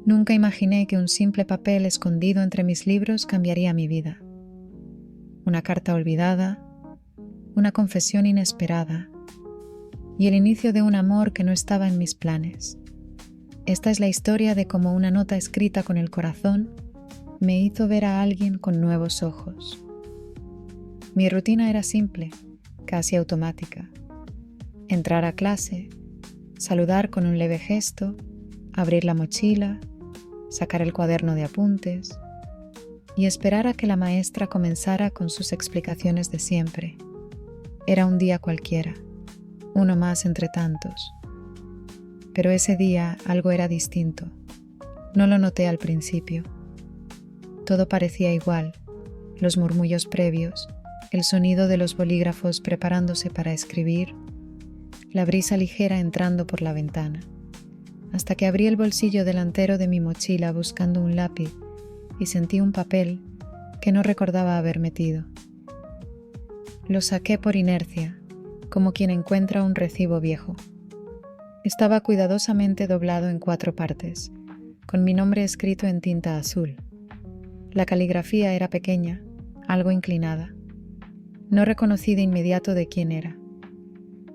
Nunca imaginé que un simple papel escondido entre mis libros cambiaría mi vida. Una carta olvidada, una confesión inesperada y el inicio de un amor que no estaba en mis planes. Esta es la historia de cómo una nota escrita con el corazón me hizo ver a alguien con nuevos ojos. Mi rutina era simple, casi automática. Entrar a clase, saludar con un leve gesto, abrir la mochila, sacar el cuaderno de apuntes y esperar a que la maestra comenzara con sus explicaciones de siempre. Era un día cualquiera, uno más entre tantos. Pero ese día algo era distinto. No lo noté al principio. Todo parecía igual, los murmullos previos, el sonido de los bolígrafos preparándose para escribir, la brisa ligera entrando por la ventana, hasta que abrí el bolsillo delantero de mi mochila buscando un lápiz y sentí un papel que no recordaba haber metido. Lo saqué por inercia, como quien encuentra un recibo viejo. Estaba cuidadosamente doblado en 4 partes, con mi nombre escrito en tinta azul. La caligrafía era pequeña, algo inclinada. No reconocí de inmediato de quién era.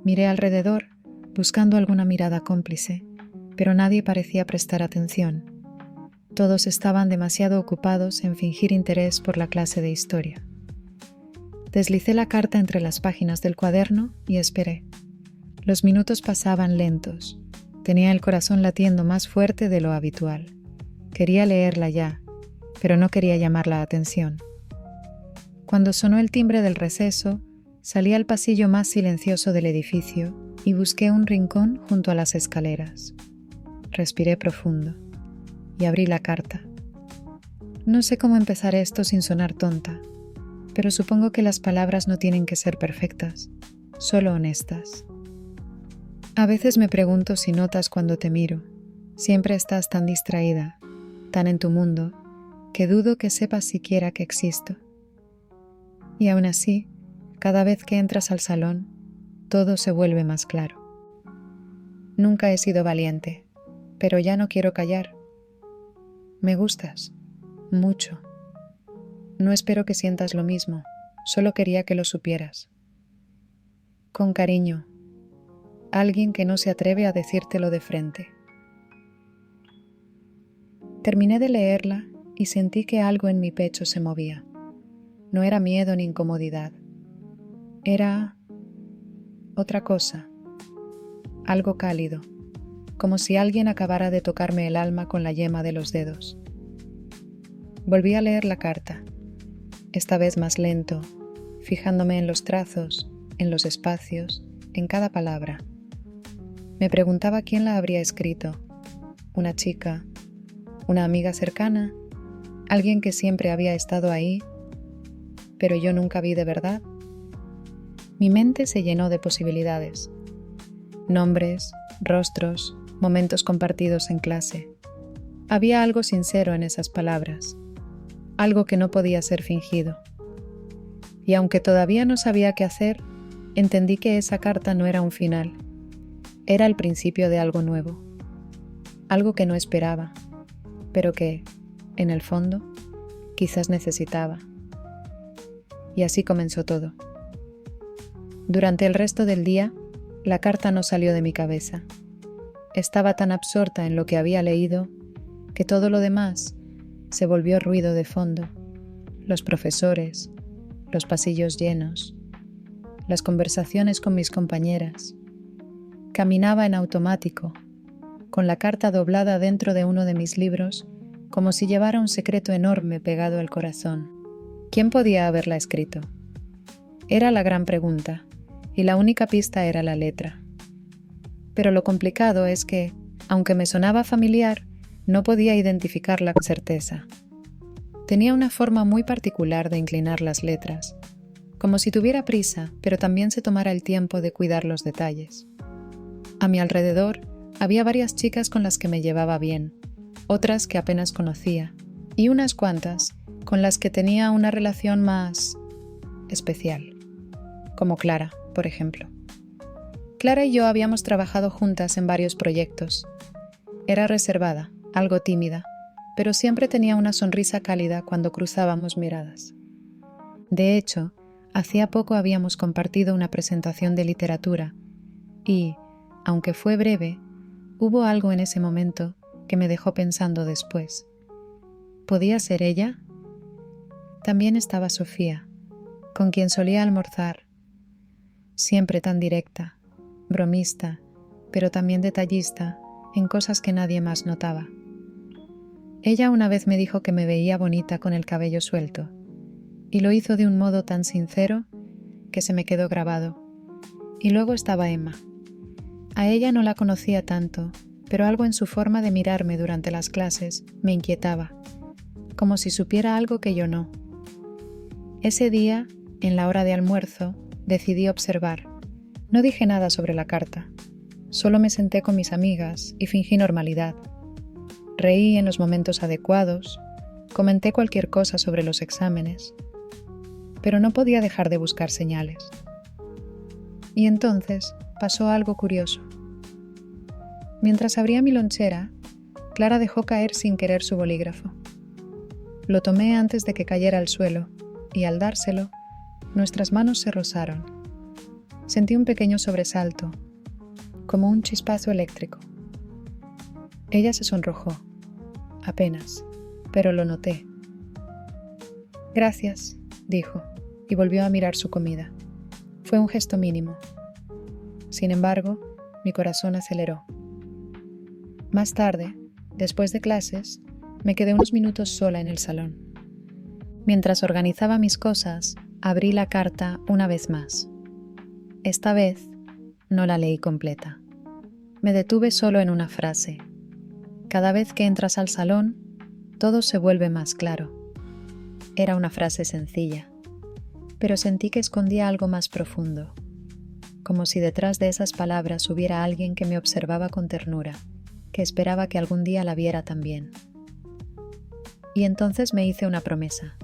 Miré alrededor, buscando alguna mirada cómplice, pero nadie parecía prestar atención. Todos estaban demasiado ocupados en fingir interés por la clase de historia. Deslicé la carta entre las páginas del cuaderno y esperé. Los minutos pasaban lentos. Tenía el corazón latiendo más fuerte de lo habitual. Quería leerla ya, pero no quería llamar la atención. Cuando sonó el timbre del receso, salí al pasillo más silencioso del edificio y busqué un rincón junto a las escaleras. Respiré profundo y abrí la carta. No sé cómo empezar esto sin sonar tonta, pero supongo que las palabras no tienen que ser perfectas, solo honestas. A veces me pregunto si notas cuando te miro. Siempre estás tan distraída, tan en tu mundo, que dudo que sepas siquiera que existo. Y aún así, cada vez que entras al salón, todo se vuelve más claro. Nunca he sido valiente, pero ya no quiero callar. Me gustas, mucho. No espero que sientas lo mismo, solo quería que lo supieras. Con cariño, alguien que no se atreve a decírtelo de frente. Terminé de leerla y sentí que algo en mi pecho se movía. No era miedo ni incomodidad. Era otra cosa, algo cálido, como si alguien acabara de tocarme el alma con la yema de los dedos. Volví a leer la carta, esta vez más lento, fijándome en los trazos, en los espacios, en cada palabra. Me preguntaba quién la habría escrito. Una chica, una amiga cercana, alguien que siempre había estado ahí, pero yo nunca vi de verdad. Mi mente se llenó de posibilidades. Nombres, rostros, momentos compartidos en clase. Había algo sincero en esas palabras, algo que no podía ser fingido. Y aunque todavía no sabía qué hacer, entendí que esa carta no era un final. Era el principio de algo nuevo, algo que no esperaba, pero que, en el fondo, quizás necesitaba. Y así comenzó todo. Durante el resto del día, la carta no salió de mi cabeza. Estaba tan absorta en lo que había leído que todo lo demás se volvió ruido de fondo. Los profesores, los pasillos llenos, las conversaciones con mis compañeras. Caminaba en automático, con la carta doblada dentro de uno de mis libros, como si llevara un secreto enorme pegado al corazón. ¿Quién podía haberla escrito? Era la gran pregunta, y la única pista era la letra. Pero lo complicado es que, aunque me sonaba familiar, no podía identificarla con certeza. Tenía una forma muy particular de inclinar las letras, como si tuviera prisa, pero también se tomara el tiempo de cuidar los detalles. A mi alrededor había varias chicas con las que me llevaba bien, otras que apenas conocía, y unas cuantas con las que tenía una relación más especial, como Clara, por ejemplo. Clara y yo habíamos trabajado juntas en varios proyectos. Era reservada, algo tímida, pero siempre tenía una sonrisa cálida cuando cruzábamos miradas. De hecho, hacía poco habíamos compartido una presentación de literatura y, aunque fue breve, hubo algo en ese momento que me dejó pensando después. ¿Podía ser ella? También estaba Sofía, con quien solía almorzar, siempre tan directa, bromista, pero también detallista en cosas que nadie más notaba. Ella una vez me dijo que me veía bonita con el cabello suelto, y lo hizo de un modo tan sincero que se me quedó grabado. Y luego estaba Emma. A ella no la conocía tanto, pero algo en su forma de mirarme durante las clases me inquietaba, como si supiera algo que yo no. Ese día, en la hora de almuerzo, decidí observar. No dije nada sobre la carta. Solo me senté con mis amigas y fingí normalidad. Reí en los momentos adecuados, comenté cualquier cosa sobre los exámenes, pero no podía dejar de buscar señales. Y entonces pasó algo curioso. Mientras abría mi lonchera, Clara dejó caer sin querer su bolígrafo. Lo tomé antes de que cayera al suelo, y al dárselo, nuestras manos se rozaron. Sentí un pequeño sobresalto, como un chispazo eléctrico. Ella se sonrojó, apenas, pero lo noté. «Gracias», dijo, y volvió a mirar su comida. Fue un gesto mínimo. Sin embargo, mi corazón aceleró. Más tarde, después de clases, me quedé unos minutos sola en el salón. Mientras organizaba mis cosas, abrí la carta una vez más. Esta vez, no la leí completa. Me detuve solo en una frase. Cada vez que entras al salón, todo se vuelve más claro. Era una frase sencilla, pero sentí que escondía algo más profundo, como si detrás de esas palabras hubiera alguien que me observaba con ternura, que esperaba que algún día la viera también. Y entonces me hice una promesa.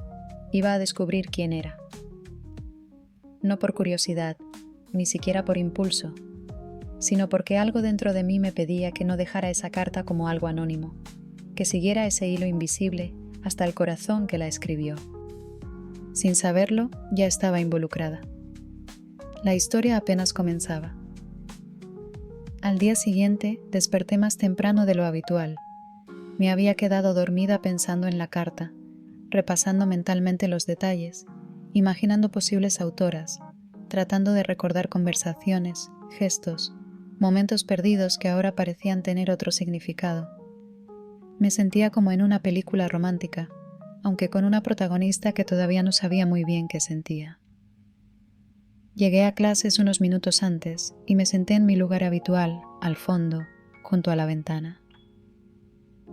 Iba a descubrir quién era. No por curiosidad, ni siquiera por impulso, sino porque algo dentro de mí me pedía que no dejara esa carta como algo anónimo, que siguiera ese hilo invisible hasta el corazón que la escribió. Sin saberlo, ya estaba involucrada. La historia apenas comenzaba. Al día siguiente desperté más temprano de lo habitual. Me había quedado dormida pensando en la carta, repasando mentalmente los detalles, imaginando posibles autoras, tratando de recordar conversaciones, gestos, momentos perdidos que ahora parecían tener otro significado. Me sentía como en una película romántica, aunque con una protagonista que todavía no sabía muy bien qué sentía. Llegué a clases unos minutos antes y me senté en mi lugar habitual, al fondo, junto a la ventana.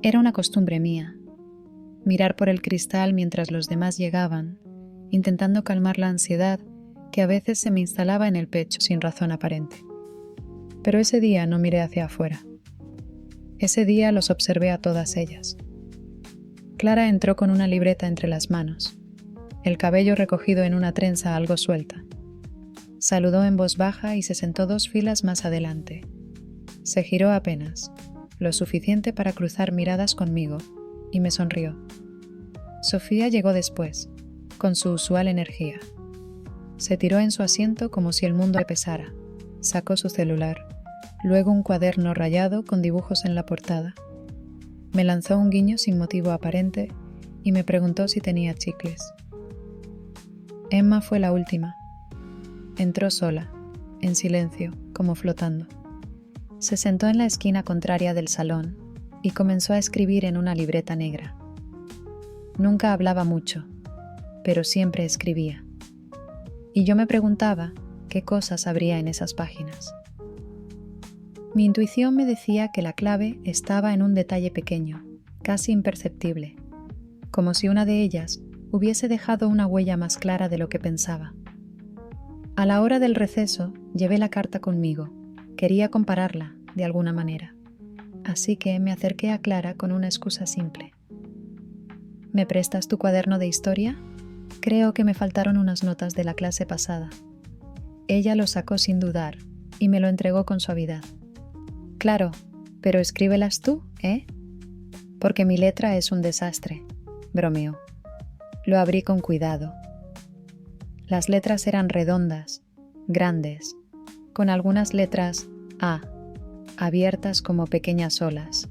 Era una costumbre mía, mirar por el cristal mientras los demás llegaban, intentando calmar la ansiedad que a veces se me instalaba en el pecho sin razón aparente. Pero ese día no miré hacia afuera. Ese día los observé a todas ellas. Clara entró con una libreta entre las manos, el cabello recogido en una trenza algo suelta. Saludó en voz baja y se sentó 2 filas más adelante. Se giró apenas, lo suficiente para cruzar miradas conmigo, y me sonrió. Sofía llegó después, con su usual energía. Se tiró en su asiento como si el mundo le pesara. Sacó su celular, luego un cuaderno rayado con dibujos en la portada. Me lanzó un guiño sin motivo aparente y me preguntó si tenía chicles. Emma fue la última. Entró sola, en silencio, como flotando. Se sentó en la esquina contraria del salón y comenzó a escribir en una libreta negra. Nunca hablaba mucho, pero siempre escribía. Y yo me preguntaba qué cosas habría en esas páginas. Mi intuición me decía que la clave estaba en un detalle pequeño, casi imperceptible, como si una de ellas hubiese dejado una huella más clara de lo que pensaba. A la hora del receso, llevé la carta conmigo. Quería compararla, de alguna manera. Así que me acerqué a Clara con una excusa simple. ¿Me prestas tu cuaderno de historia? Creo que me faltaron unas notas de la clase pasada. Ella lo sacó sin dudar y me lo entregó con suavidad. Claro, pero escríbelas tú, ¿eh? Porque mi letra es un desastre, bromeó. Lo abrí con cuidado. Las letras eran redondas, grandes, con algunas letras A, abiertas como pequeñas olas,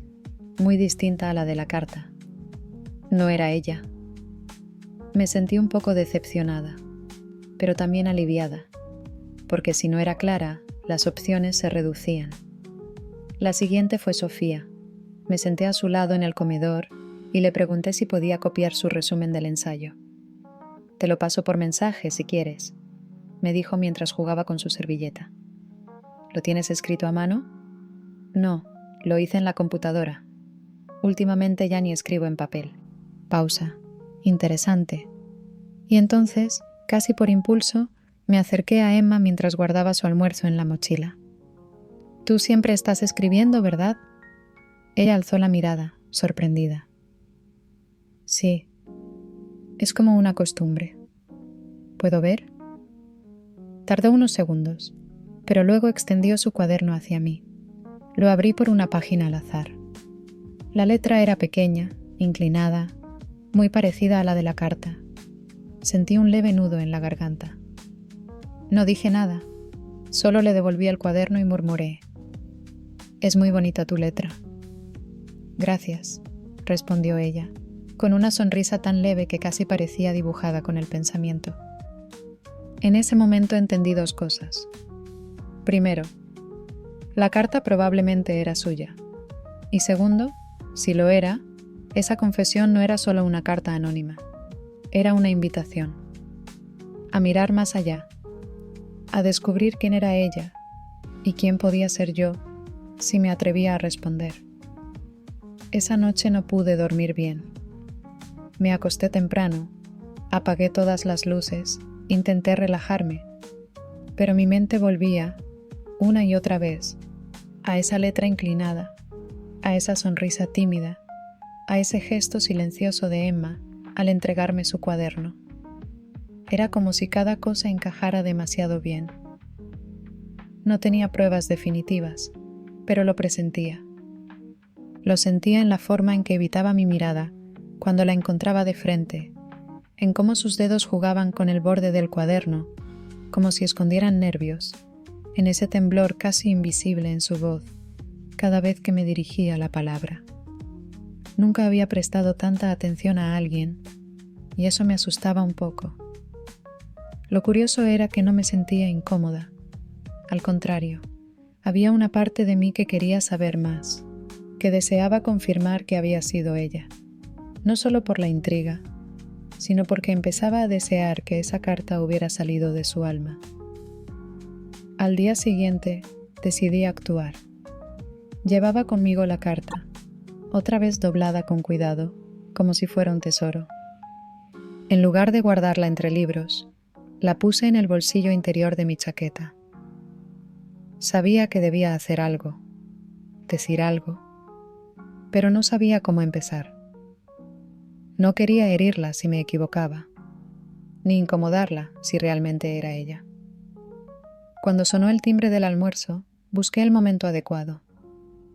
muy distinta a la de la carta. No era ella. Me sentí un poco decepcionada, pero también aliviada, porque si no era Clara, las opciones se reducían. La siguiente fue Sofía. Me senté a su lado en el comedor y le pregunté si podía copiar su resumen del ensayo. «Te lo paso por mensaje si quieres», me dijo mientras jugaba con su servilleta. «¿Lo tienes escrito a mano?» «No, lo hice en la computadora. Últimamente ya ni escribo en papel». Pausa. Interesante. Y entonces, casi por impulso, me acerqué a Emma mientras guardaba su almuerzo en la mochila. «Tú siempre estás escribiendo, ¿verdad?» Ella alzó la mirada, sorprendida. «Sí. Es como una costumbre. ¿Puedo ver?» Tardó unos segundos, pero luego extendió su cuaderno hacia mí. Lo abrí por una página al azar. La letra era pequeña, inclinada, muy parecida a la de la carta. Sentí un leve nudo en la garganta. No dije nada, solo le devolví el cuaderno y murmuré: «Es muy bonita tu letra». «Gracias», respondió ella, con una sonrisa tan leve que casi parecía dibujada con el pensamiento. En ese momento entendí dos cosas. Primero, la carta probablemente era suya. Y segundo, si lo era, esa confesión no era solo una carta anónima. Era una invitación. A mirar más allá. A descubrir quién era ella y quién podía ser yo si me atrevía a responder. Esa noche no pude dormir bien. Me acosté temprano, apagué todas las luces, intenté relajarme, pero mi mente volvía, una y otra vez, a esa letra inclinada, a esa sonrisa tímida, a ese gesto silencioso de Emma al entregarme su cuaderno. Era como si cada cosa encajara demasiado bien. No tenía pruebas definitivas, pero lo presentía. Lo sentía en la forma en que evitaba mi mirada cuando la encontraba de frente, en cómo sus dedos jugaban con el borde del cuaderno, como si escondieran nervios, en ese temblor casi invisible en su voz, cada vez que me dirigía la palabra. Nunca había prestado tanta atención a alguien, y eso me asustaba un poco. Lo curioso era que no me sentía incómoda. Al contrario, había una parte de mí que quería saber más, que deseaba confirmar que había sido ella, no solo por la intriga, sino porque empezaba a desear que esa carta hubiera salido de su alma. Al día siguiente, decidí actuar. Llevaba conmigo la carta, otra vez doblada con cuidado, como si fuera un tesoro. En lugar de guardarla entre libros, la puse en el bolsillo interior de mi chaqueta. Sabía que debía hacer algo, decir algo, pero no sabía cómo empezar. No quería herirla si me equivocaba, ni incomodarla si realmente era ella. Cuando sonó el timbre del almuerzo, busqué el momento adecuado.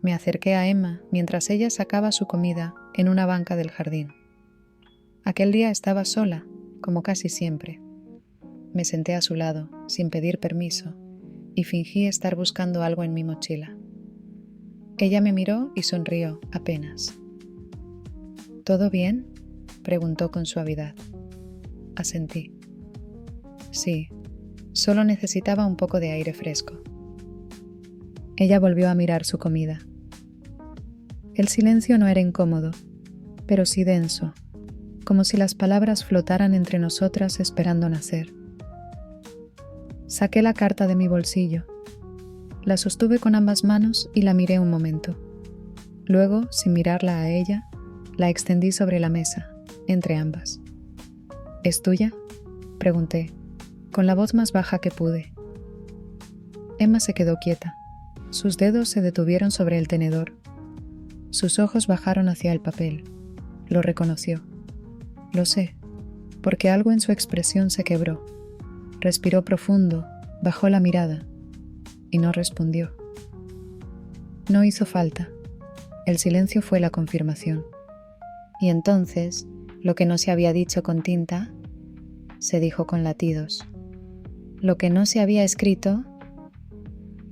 Me acerqué a Emma mientras ella sacaba su comida en una banca del jardín. Aquel día estaba sola, como casi siempre. Me senté a su lado, sin pedir permiso, y fingí estar buscando algo en mi mochila. Ella me miró y sonrió apenas. «¿Todo bien?», preguntó con suavidad. Asentí. Sí, solo necesitaba un poco de aire fresco. Ella volvió a mirar su comida. El silencio no era incómodo, pero sí denso, como si las palabras flotaran entre nosotras esperando nacer. Saqué la carta de mi bolsillo. La sostuve con ambas manos y la miré un momento. Luego, sin mirarla a ella, la extendí sobre la mesa, entre ambas. «¿Es tuya?», pregunté, con la voz más baja que pude. Emma se quedó quieta. Sus dedos se detuvieron sobre el tenedor. Sus ojos bajaron hacia el papel. Lo reconoció. Lo sé, porque algo en su expresión se quebró. Respiró profundo, bajó la mirada y no respondió. No hizo falta. El silencio fue la confirmación. Y entonces, lo que no se había dicho con tinta, se dijo con latidos. Lo que no se había escrito,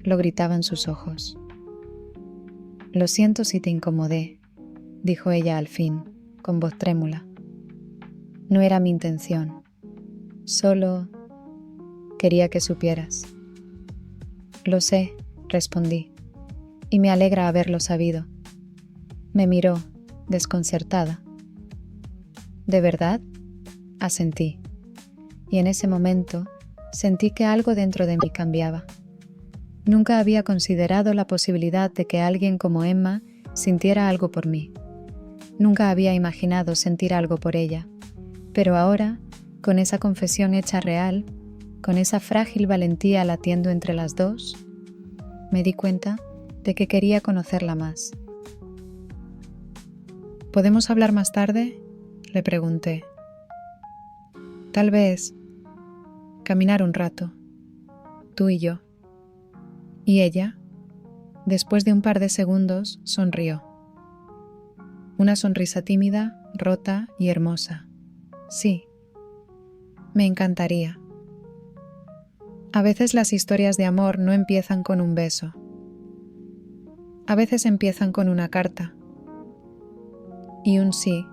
lo gritaban sus ojos. «Lo siento si te incomodé», dijo ella al fin, con voz trémula. «No era mi intención. Solo quería que supieras». «Lo sé», respondí, «y me alegra haberlo sabido». Me miró, desconcertada. «¿De verdad?», asentí, y en ese momento sentí que algo dentro de mí cambiaba. Nunca había considerado la posibilidad de que alguien como Emma sintiera algo por mí. Nunca había imaginado sentir algo por ella, pero ahora, con esa confesión hecha real, con esa frágil valentía latiendo entre las dos, me di cuenta de que quería conocerla más. «¿Podemos hablar más tarde?», le pregunté. «Tal vez caminar un rato, tú y yo». Y ella, después de un par de segundos, sonrió. Una sonrisa tímida, rota y hermosa. «Sí, me encantaría». A veces las historias de amor no empiezan con un beso. A veces empiezan con una carta. Y un sí,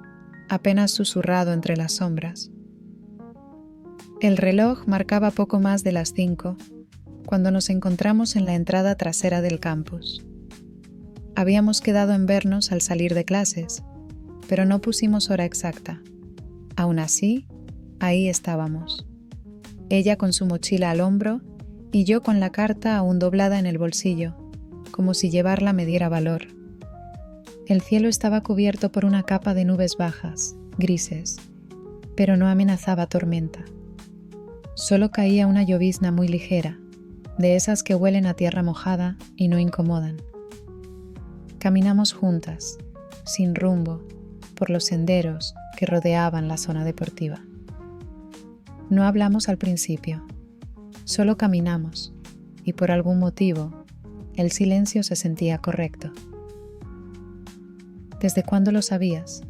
apenas susurrado entre las sombras. El reloj marcaba poco más de las 5, cuando nos encontramos en la entrada trasera del campus. Habíamos quedado en vernos al salir de clases, pero no pusimos hora exacta. Aún así, ahí estábamos. Ella con su mochila al hombro y yo con la carta aún doblada en el bolsillo, como si llevarla me diera valor. El cielo estaba cubierto por una capa de nubes bajas, grises, pero no amenazaba tormenta. Solo caía una llovizna muy ligera, de esas que huelen a tierra mojada y no incomodan. Caminamos juntas, sin rumbo, por los senderos que rodeaban la zona deportiva. No hablamos al principio, solo caminamos, y por algún motivo, el silencio se sentía correcto. «¿Desde cuándo lo sabías?»,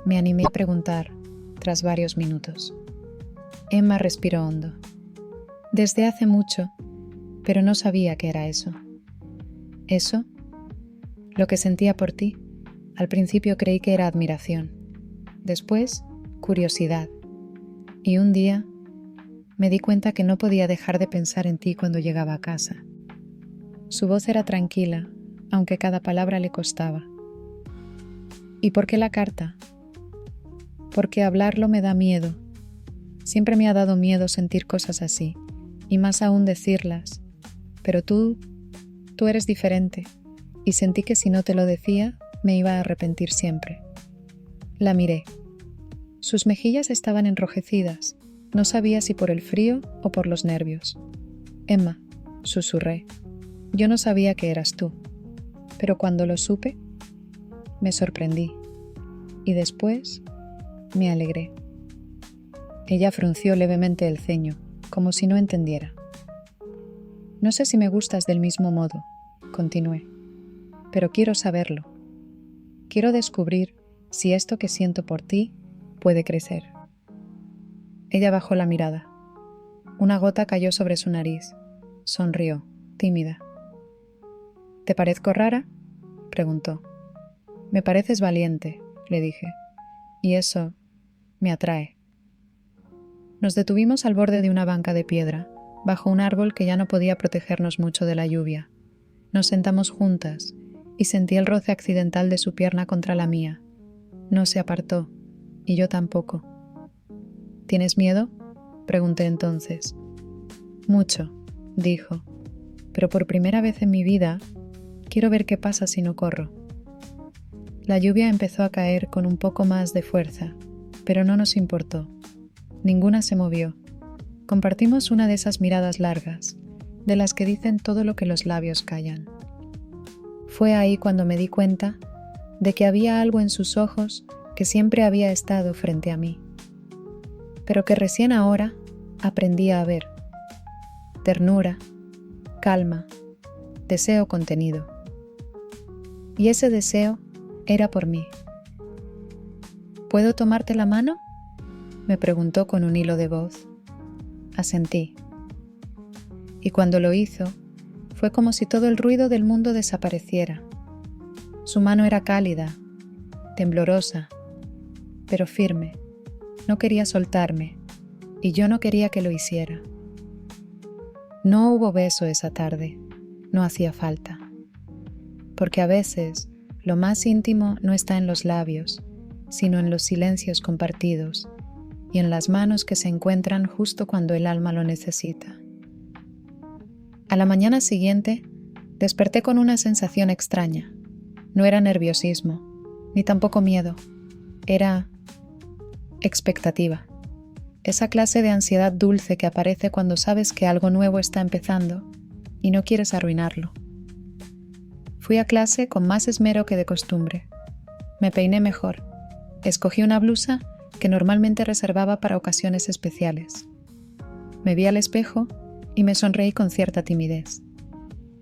me animé a preguntar, tras varios minutos. Emma respiró hondo. «Desde hace mucho, pero no sabía que era eso». «¿Eso?». «Lo que sentía por ti. Al principio creí que era admiración. Después, curiosidad. Y un día, me di cuenta que no podía dejar de pensar en ti cuando llegaba a casa». Su voz era tranquila, aunque cada palabra le costaba. «¿Y por qué la carta?». «Porque hablarlo me da miedo. Siempre me ha dado miedo sentir cosas así, y más aún decirlas. Pero tú eres diferente, y sentí que si no te lo decía, me iba a arrepentir siempre». La miré. Sus mejillas estaban enrojecidas. No sabía si por el frío o por los nervios. «Emma», susurré, «yo no sabía que eras tú, pero cuando lo supe, me sorprendí. Y después, me alegré». Ella frunció levemente el ceño, como si no entendiera. «No sé si me gustas del mismo modo», continué, «pero quiero saberlo. Quiero descubrir si esto que siento por ti puede crecer». Ella bajó la mirada. Una gota cayó sobre su nariz. Sonrió, tímida. «¿Te parezco rara?», preguntó. «Me pareces valiente», le dije, «y eso me atrae». Nos detuvimos al borde de una banca de piedra, bajo un árbol que ya no podía protegernos mucho de la lluvia. Nos sentamos juntas y sentí el roce accidental de su pierna contra la mía. No se apartó, y yo tampoco. «¿Tienes miedo?», pregunté entonces. «Mucho», dijo, «pero por primera vez en mi vida quiero ver qué pasa si no corro». La lluvia empezó a caer con un poco más de fuerza, pero no nos importó. Ninguna se movió. Compartimos una de esas miradas largas, de las que dicen todo lo que los labios callan. Fue ahí cuando me di cuenta de que había algo en sus ojos que siempre había estado frente a mí, pero que recién ahora aprendí a ver. Ternura, calma, deseo contenido. Y ese deseo era por mí. ¿Puedo tomarte la mano?, me preguntó con un hilo de voz. Asentí. Y cuando lo hizo, fue como si todo el ruido del mundo desapareciera. Su mano era cálida, temblorosa, pero firme. No quería soltarme, y yo no quería que lo hiciera. No hubo beso esa tarde, no hacía falta. Porque a veces lo más íntimo no está en los labios, sino en los silencios compartidos y en las manos que se encuentran justo cuando el alma lo necesita. A la mañana siguiente, desperté con una sensación extraña. No era nerviosismo, ni tampoco miedo. Era expectativa. Esa clase de ansiedad dulce que aparece cuando sabes que algo nuevo está empezando y no quieres arruinarlo. Fui a clase con más esmero que de costumbre. Me peiné mejor. Escogí una blusa que normalmente reservaba para ocasiones especiales. Me vi al espejo y me sonreí con cierta timidez.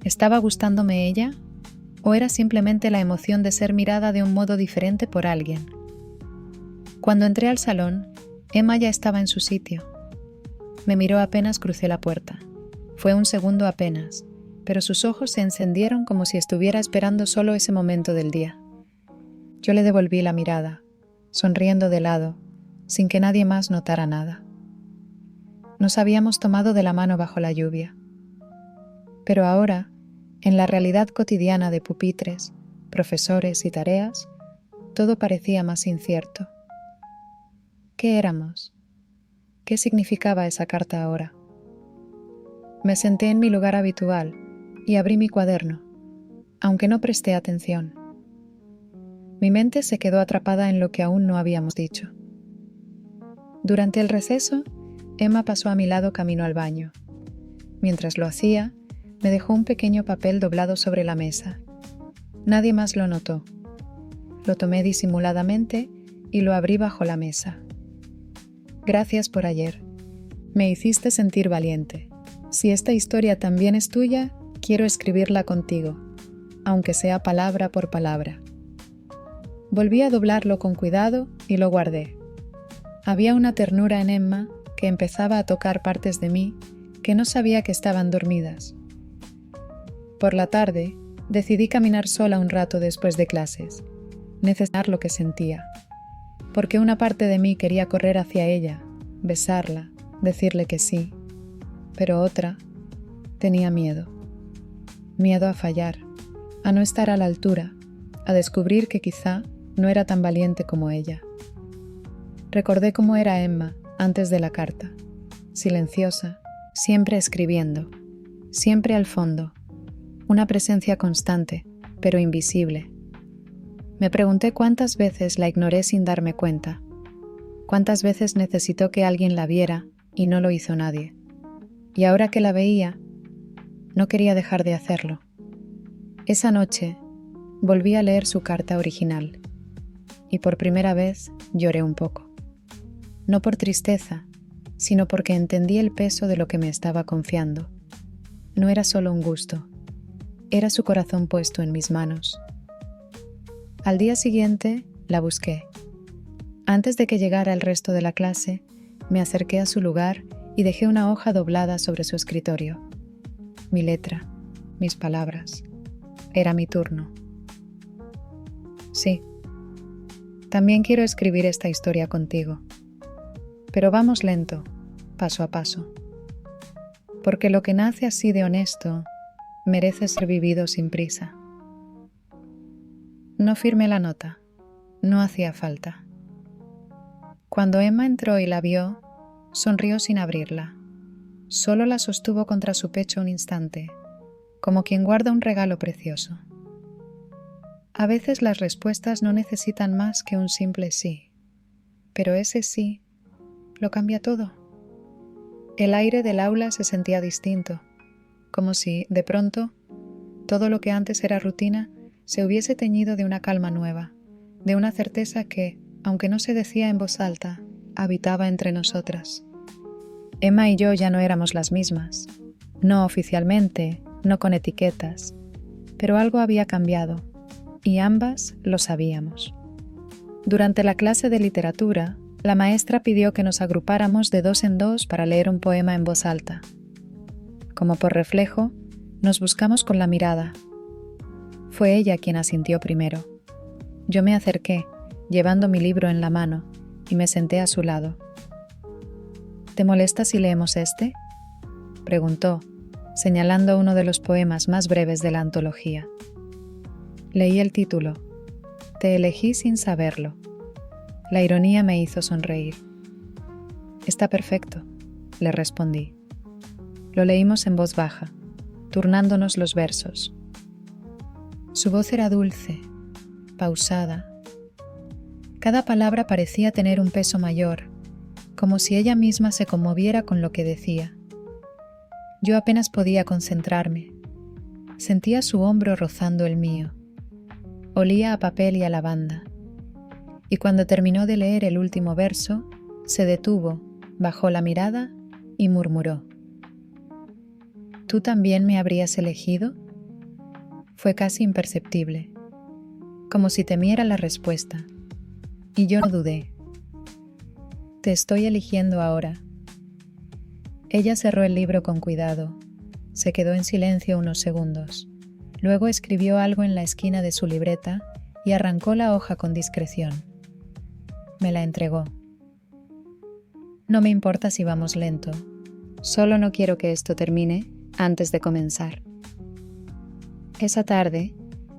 ¿Estaba gustándome ella? ¿O era simplemente la emoción de ser mirada de un modo diferente por alguien? Cuando entré al salón, Emma ya estaba en su sitio. Me miró apenas crucé la puerta. Fue un segundo apenas, pero sus ojos se encendieron como si estuviera esperando solo ese momento del día. Yo le devolví la mirada, sonriendo de lado, sin que nadie más notara nada. Nos habíamos tomado de la mano bajo la lluvia. Pero ahora, en la realidad cotidiana de pupitres, profesores y tareas, todo parecía más incierto. ¿Qué éramos? ¿Qué significaba esa carta ahora? Me senté en mi lugar habitual y abrí mi cuaderno, aunque no presté atención. Mi mente se quedó atrapada en lo que aún no habíamos dicho. Durante el receso, Emma pasó a mi lado camino al baño. Mientras lo hacía, me dejó un pequeño papel doblado sobre la mesa. Nadie más lo notó. Lo tomé disimuladamente y lo abrí bajo la mesa. Gracias por ayer. Me hiciste sentir valiente. Si esta historia también es tuya, quiero escribirla contigo, aunque sea palabra por palabra. Volví a doblarlo con cuidado y lo guardé. Había una ternura en Emma que empezaba a tocar partes de mí que no sabía que estaban dormidas. Por la tarde, decidí caminar sola un rato después de clases, necesitar lo que sentía, porque una parte de mí quería correr hacia ella, besarla, decirle que sí, pero otra tenía miedo. Miedo a fallar, a no estar a la altura, a descubrir que quizá no era tan valiente como ella. Recordé cómo era Emma antes de la carta, silenciosa, siempre escribiendo, siempre al fondo, una presencia constante, pero invisible. Me pregunté cuántas veces la ignoré sin darme cuenta, cuántas veces necesitó que alguien la viera y no lo hizo nadie. Y ahora que la veía, no quería dejar de hacerlo. Esa noche, volví a leer su carta original, y por primera vez lloré un poco. No por tristeza, sino porque entendí el peso de lo que me estaba confiando. No era solo un gusto, era su corazón puesto en mis manos. Al día siguiente, la busqué. Antes de que llegara el resto de la clase, me acerqué a su lugar y dejé una hoja doblada sobre su escritorio. Mi letra, mis palabras. Era mi turno. Sí, también quiero escribir esta historia contigo. Pero vamos lento, paso a paso. Porque lo que nace así de honesto merece ser vivido sin prisa. No firmé la nota, no hacía falta. Cuando Emma entró y la vio, sonrió sin abrirla. Solo la sostuvo contra su pecho un instante, como quien guarda un regalo precioso. A veces las respuestas no necesitan más que un simple sí, pero ese sí lo cambia todo. El aire del aula se sentía distinto, como si, de pronto, todo lo que antes era rutina se hubiese teñido de una calma nueva, de una certeza que, aunque no se decía en voz alta, habitaba entre nosotras. Emma y yo ya no éramos las mismas, no oficialmente, no con etiquetas, pero algo había cambiado, y ambas lo sabíamos. Durante la clase de literatura, la maestra pidió que nos agrupáramos de 2 en 2 para leer un poema en voz alta. Como por reflejo, nos buscamos con la mirada. Fue ella quien asintió primero. Yo me acerqué, llevando mi libro en la mano, y me senté a su lado. ¿Te molesta si leemos este?, preguntó, señalando uno de los poemas más breves de la antología. Leí el título. Te elegí sin saberlo. La ironía me hizo sonreír. Está perfecto, le respondí. Lo leímos en voz baja, turnándonos los versos. Su voz era dulce, pausada. Cada palabra parecía tener un peso mayor, como si ella misma se conmoviera con lo que decía. Yo apenas podía concentrarme. Sentía su hombro rozando el mío. Olía a papel y a lavanda. Y cuando terminó de leer el último verso, se detuvo, bajó la mirada y murmuró. ¿Tú también me habrías elegido? Fue casi imperceptible, como si temiera la respuesta. Y yo no dudé. Te estoy eligiendo ahora. Ella cerró el libro con cuidado. Se quedó en silencio unos segundos. Luego escribió algo en la esquina de su libreta y arrancó la hoja con discreción. Me la entregó. No me importa si vamos lento. Solo no quiero que esto termine antes de comenzar. Esa tarde,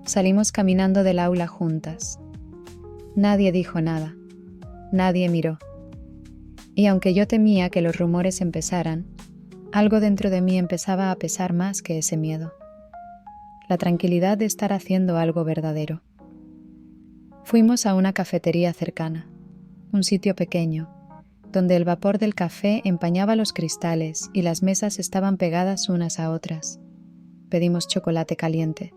salimos caminando del aula juntas. Nadie dijo nada. Nadie miró. Y aunque yo temía que los rumores empezaran, algo dentro de mí empezaba a pesar más que ese miedo. La tranquilidad de estar haciendo algo verdadero. Fuimos a una cafetería cercana, un sitio pequeño, donde el vapor del café empañaba los cristales y las mesas estaban pegadas unas a otras. Pedimos chocolate caliente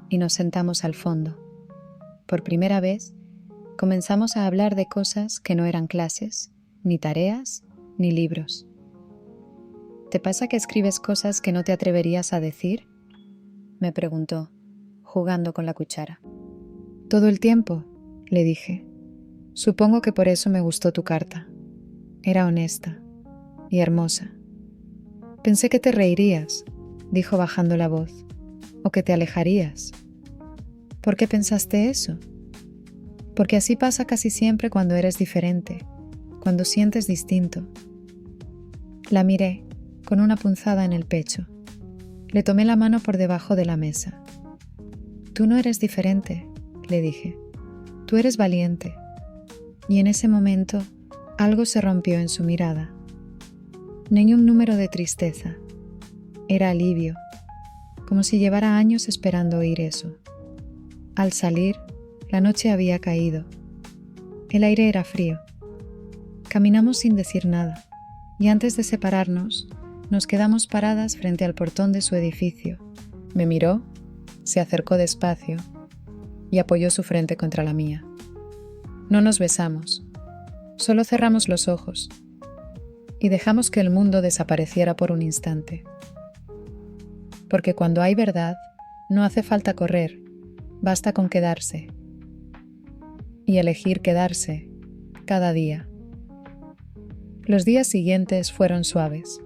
y nos sentamos al fondo. Por primera vez, comenzamos a hablar de cosas que no eran clases, ni tareas, ni libros. ¿Te pasa que escribes cosas que no te atreverías a decir?, me preguntó, jugando con la cuchara. Todo el tiempo, le dije. Supongo que por eso me gustó tu carta. Era honesta y hermosa. Pensé que te reirías, dijo bajando la voz, o que te alejarías. ¿Por qué pensaste eso? Porque así pasa casi siempre cuando eres diferente, cuando sientes distinto. La miré, con una punzada en el pecho. Le tomé la mano por debajo de la mesa. Tú no eres diferente, le dije. Tú eres valiente. Y en ese momento, algo se rompió en su mirada. Ni un número de tristeza. Era alivio, como si llevara años esperando oír eso. Al salir, la noche había caído. El aire era frío. Caminamos sin decir nada, y antes de separarnos, nos quedamos paradas frente al portón de su edificio. Me miró, se acercó despacio y apoyó su frente contra la mía. No nos besamos, solo cerramos los ojos y dejamos que el mundo desapareciera por un instante. Porque cuando hay verdad, no hace falta correr, basta con quedarse. Y elegir quedarse cada día. Los días siguientes fueron suaves.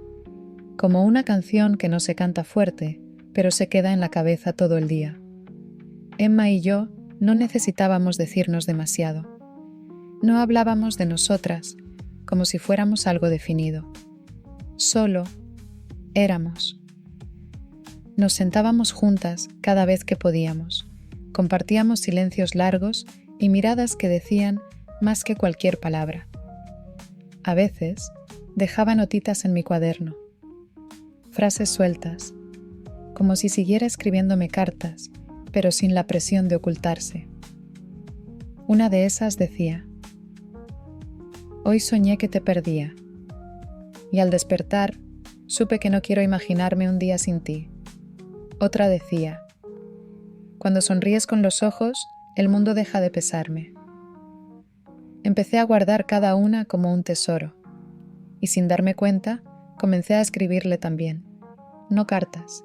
Como una canción que no se canta fuerte, pero se queda en la cabeza todo el día. Emma y yo no necesitábamos decirnos demasiado. No hablábamos de nosotras como si fuéramos algo definido. Solo éramos. Nos sentábamos juntas cada vez que podíamos. Compartíamos silencios largos y miradas que decían más que cualquier palabra. A veces dejaba notitas en mi cuaderno. Frases sueltas, como si siguiera escribiéndome cartas, pero sin la presión de ocultarse. Una de esas decía: hoy soñé que te perdía, y al despertar supe que no quiero imaginarme un día sin ti. Otra decía: cuando sonríes con los ojos, el mundo deja de pesarme. Empecé a guardar cada una como un tesoro, y sin darme cuenta, comencé a escribirle también, no cartas,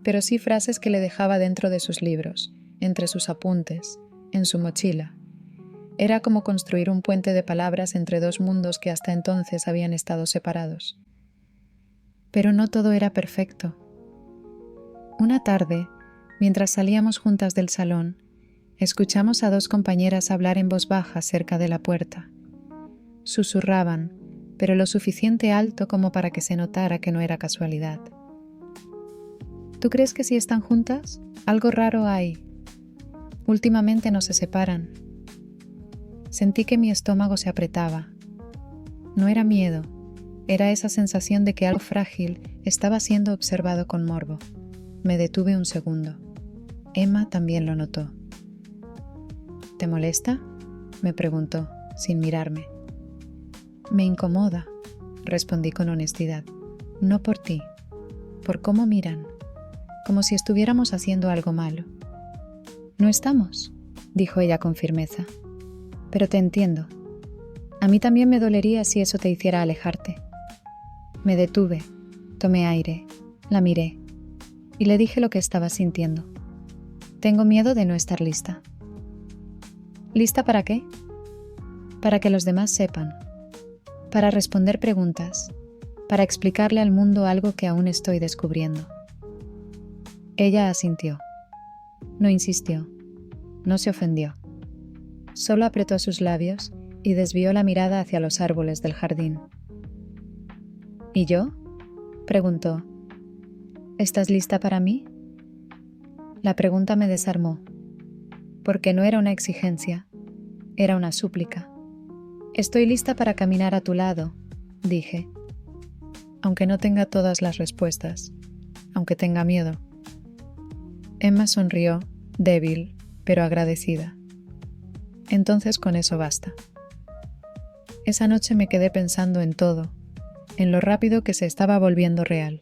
pero sí frases que le dejaba dentro de sus libros, entre sus apuntes, en su mochila, Era como construir un puente de palabras entre dos mundos que hasta entonces habían estado separados. Pero no todo era perfecto. Una tarde, mientras salíamos juntas del salón, escuchamos a dos compañeras hablar en voz baja cerca de la puerta. Susurraban, pero lo suficiente alto como para que se notara que no era casualidad. ¿Tú crees que si están juntas? Algo raro hay. Últimamente no se separan. Sentí que mi estómago se apretaba. No era miedo, era esa sensación de que algo frágil estaba siendo observado con morbo. Me detuve un segundo. Emma también lo notó. ¿Te molesta?, me preguntó, sin mirarme. Me incomoda, respondí con honestidad. No por ti, por cómo miran, como si estuviéramos haciendo algo malo. No estamos, dijo ella con firmeza. Pero te entiendo. A mí también me dolería si eso te hiciera alejarte. Me detuve, tomé aire, la miré y le dije lo que estaba sintiendo. Tengo miedo de no estar lista. ¿Lista para qué? Para que los demás sepan, para responder preguntas, para explicarle al mundo algo que aún estoy descubriendo. Ella asintió. No insistió, no se ofendió. Solo apretó sus labios y desvió la mirada hacia los árboles del jardín. ¿Y yo?, preguntó. ¿Estás lista para mí? La pregunta me desarmó, porque no era una exigencia, era una súplica. Estoy lista para caminar a tu lado, dije, aunque no tenga todas las respuestas, aunque tenga miedo. Emma sonrió, débil, pero agradecida. Entonces con eso basta. Esa noche me quedé pensando en todo, en lo rápido que se estaba volviendo real,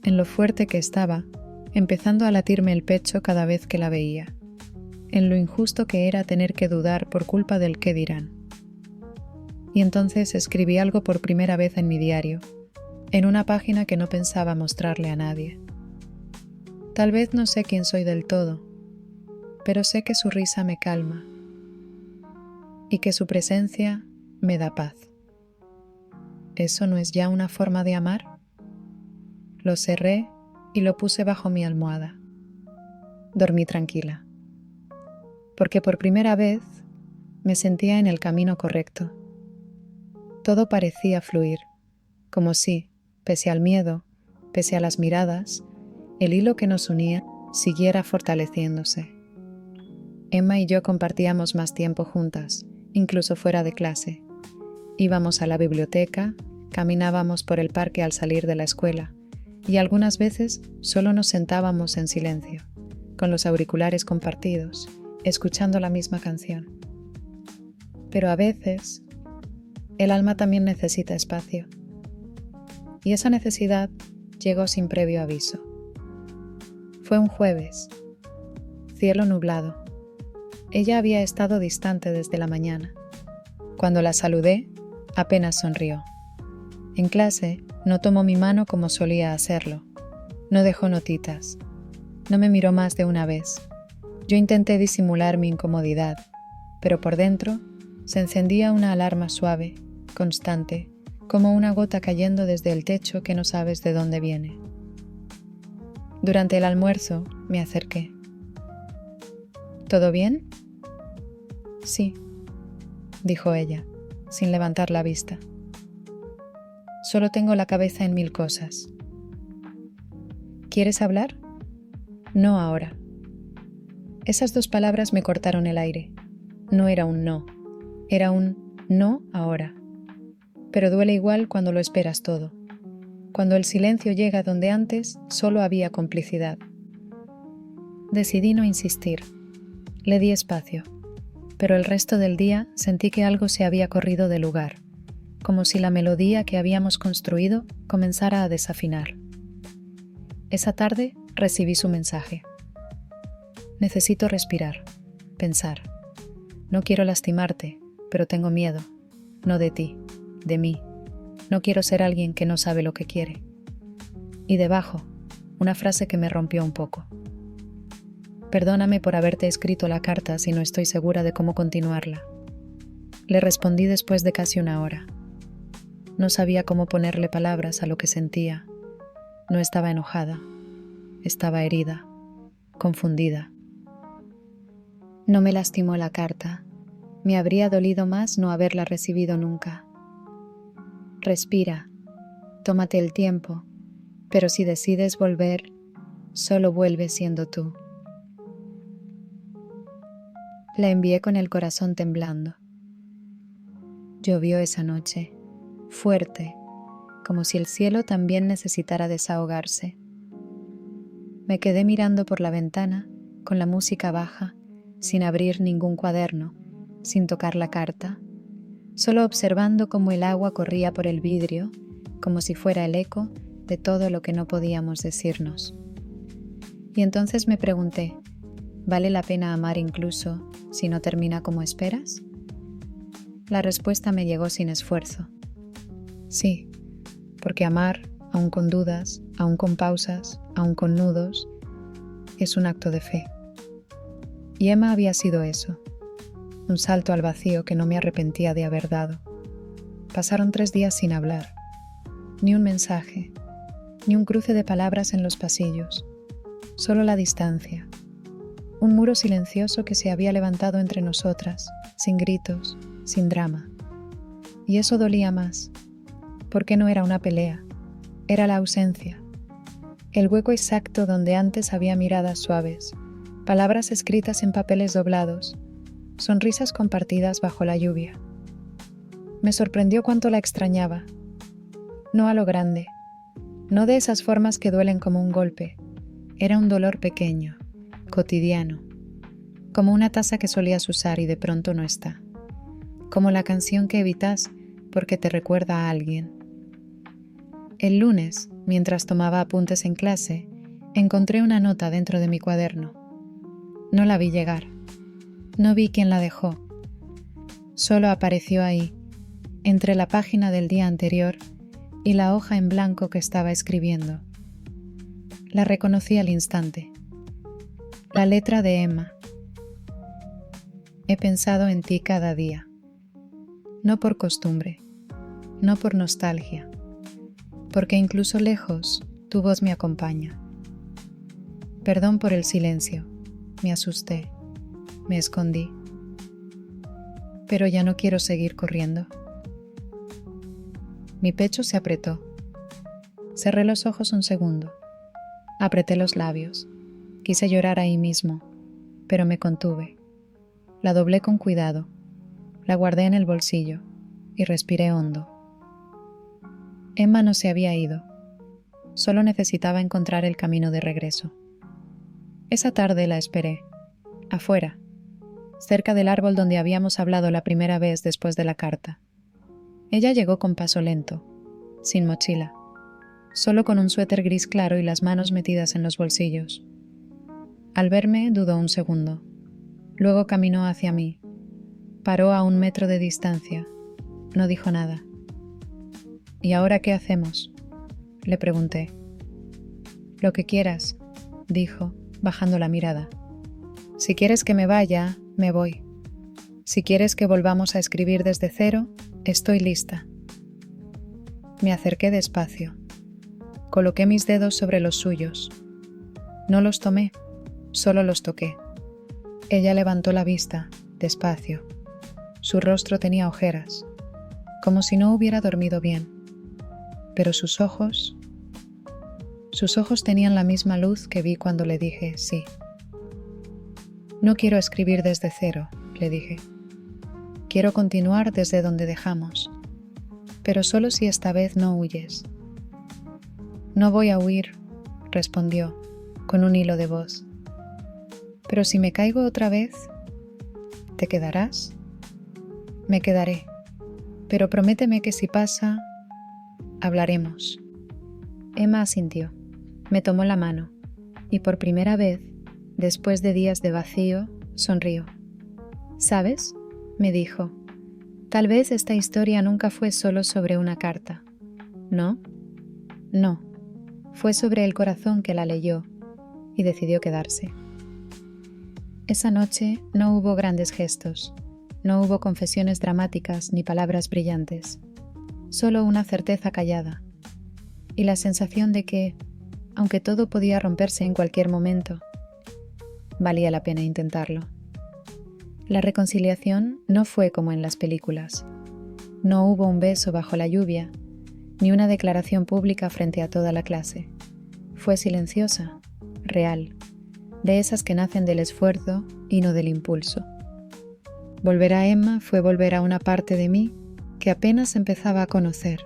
en lo fuerte que estaba, empezando a latirme el pecho cada vez que la veía, en lo injusto que era tener que dudar por culpa del qué dirán. Y entonces escribí algo por primera vez en mi diario, en una página que no pensaba mostrarle a nadie. Tal vez no sé quién soy del todo, pero sé que su risa me calma y que su presencia me da paz. ¿Eso no es ya una forma de amar? Lo cerré y lo puse bajo mi almohada. Dormí tranquila, porque por primera vez me sentía en el camino correcto. Todo parecía fluir, como si, pese al miedo, pese a las miradas, el hilo que nos unía siguiera fortaleciéndose. Emma y yo compartíamos más tiempo juntas, incluso fuera de clase. Íbamos a la biblioteca, caminábamos por el parque al salir de la escuela, y algunas veces solo nos sentábamos en silencio, con los auriculares compartidos, escuchando la misma canción. Pero a veces, el alma también necesita espacio. Y esa necesidad llegó sin previo aviso. Fue un jueves, cielo nublado. Ella había estado distante desde la mañana. Cuando la saludé, apenas sonrió. En clase, no tomó mi mano como solía hacerlo. No dejó notitas. No me miró más de una vez. Yo intenté disimular mi incomodidad, pero por dentro se encendía una alarma suave, constante, como una gota cayendo desde el techo que no sabes de dónde viene. Durante el almuerzo me acerqué. ¿Todo bien? Sí, dijo ella, sin levantar la vista. Solo tengo la cabeza en mil cosas. ¿Quieres hablar? No ahora. Esas dos palabras me cortaron el aire. No era un no, era un no ahora. Pero duele igual cuando lo esperas todo, cuando el silencio llega donde antes solo había complicidad. Decidí no insistir. Le di espacio, pero el resto del día sentí que algo se había corrido de lugar, como si la melodía que habíamos construido comenzara a desafinar. Esa tarde recibí su mensaje. Necesito respirar, pensar. No quiero lastimarte, pero tengo miedo. No de ti, de mí. No quiero ser alguien que no sabe lo que quiere. Y debajo, una frase que me rompió un poco. Perdóname por haberte escrito la carta si no estoy segura de cómo continuarla. Le respondí después de casi una hora. No sabía cómo ponerle palabras a lo que sentía. No estaba enojada. Estaba herida, confundida. No me lastimó la carta. Me habría dolido más no haberla recibido nunca. Respira, tómate el tiempo, pero si decides volver, solo vuelve siendo tú. La envié con el corazón temblando. Llovió esa noche, fuerte, como si el cielo también necesitara desahogarse. Me quedé mirando por la ventana, con la música baja, sin abrir ningún cuaderno, sin tocar la carta, solo observando cómo el agua corría por el vidrio, como si fuera el eco de todo lo que no podíamos decirnos. Y entonces me pregunté, ¿vale la pena amar incluso si no termina como esperas? La respuesta me llegó sin esfuerzo. Sí, porque amar, aun con dudas, aun con pausas, aun con nudos, es un acto de fe. Y Emma había sido eso, un salto al vacío que no me arrepentía de haber dado. Pasaron 3 días sin hablar, ni un mensaje, ni un cruce de palabras en los pasillos, solo la distancia, un muro silencioso que se había levantado entre nosotras, sin gritos, sin drama. Y eso dolía más, porque no era una pelea, era la ausencia, el hueco exacto donde antes había miradas suaves, palabras escritas en papeles doblados, sonrisas compartidas bajo la lluvia. Me sorprendió cuánto la extrañaba, no a lo grande, no de esas formas que duelen como un golpe, era un dolor pequeño, cotidiano, como una taza que solías usar y de pronto no está, como la canción que evitas porque te recuerda a alguien. El lunes, mientras tomaba apuntes en clase, encontré una nota dentro de mi cuaderno. No la vi llegar. No vi quién la dejó. Solo apareció ahí, entre la página del día anterior y la hoja en blanco que estaba escribiendo. La reconocí al instante. La letra de Emma. He pensado en ti cada día. No por costumbre, no por nostalgia, porque incluso lejos tu voz me acompaña. Perdón por el silencio, me asusté, me escondí. Pero ya no quiero seguir corriendo. Mi pecho se apretó. Cerré los ojos un segundo. Apreté los labios. Quise llorar ahí mismo, pero me contuve. La doblé con cuidado. La guardé en el bolsillo y respiré hondo. Emma no se había ido. Solo necesitaba encontrar el camino de regreso. Esa tarde la esperé, afuera, cerca del árbol donde habíamos hablado la primera vez después de la carta. Ella llegó con paso lento, sin mochila, solo con un suéter gris claro y las manos metidas en los bolsillos. Al verme, dudó un segundo. Luego caminó hacia mí. Paró a 1 metro de distancia. No dijo nada. ¿Y ahora qué hacemos?, le pregunté. Lo que quieras, dijo, bajando la mirada. Si quieres que me vaya, me voy. Si quieres que volvamos a escribir desde cero, estoy lista. Me acerqué despacio. Coloqué mis dedos sobre los suyos. No los tomé, solo los toqué. Ella levantó la vista, despacio. Su rostro tenía ojeras, como si no hubiera dormido bien. Pero sus ojos tenían la misma luz que vi cuando le dije sí. No quiero escribir desde cero, le dije. Quiero continuar desde donde dejamos, pero solo si esta vez no huyes. No voy a huir, respondió, con un hilo de voz. Pero si me caigo otra vez, ¿te quedarás? Me quedaré, pero prométeme que si pasa, hablaremos. Emma asintió, me tomó la mano, y por primera vez, después de días de vacío, sonrió. ¿Sabes?, me dijo, tal vez esta historia nunca fue solo sobre una carta. ¿No? No, fue sobre el corazón que la leyó y decidió quedarse. Esa noche no hubo grandes gestos, no hubo confesiones dramáticas ni palabras brillantes, solo una certeza callada y la sensación de que, aunque todo podía romperse en cualquier momento, valía la pena intentarlo. La reconciliación no fue como en las películas. No hubo un beso bajo la lluvia, ni una declaración pública frente a toda la clase. Fue silenciosa, real, de esas que nacen del esfuerzo y no del impulso. Volver a Emma fue volver a una parte de mí que apenas empezaba a conocer.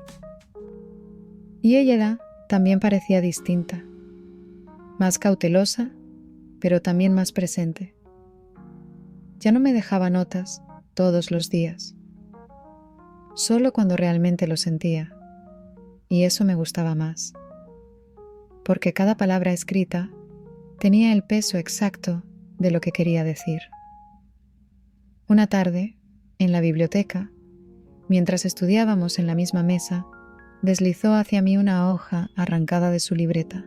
Y ella también parecía distinta, más cautelosa, pero también más presente. Ya no me dejaba notas todos los días, solo cuando realmente lo sentía, y eso me gustaba más, porque cada palabra escrita tenía el peso exacto de lo que quería decir. Una tarde, en la biblioteca, mientras estudiábamos en la misma mesa, deslizó hacia mí una hoja arrancada de su libreta.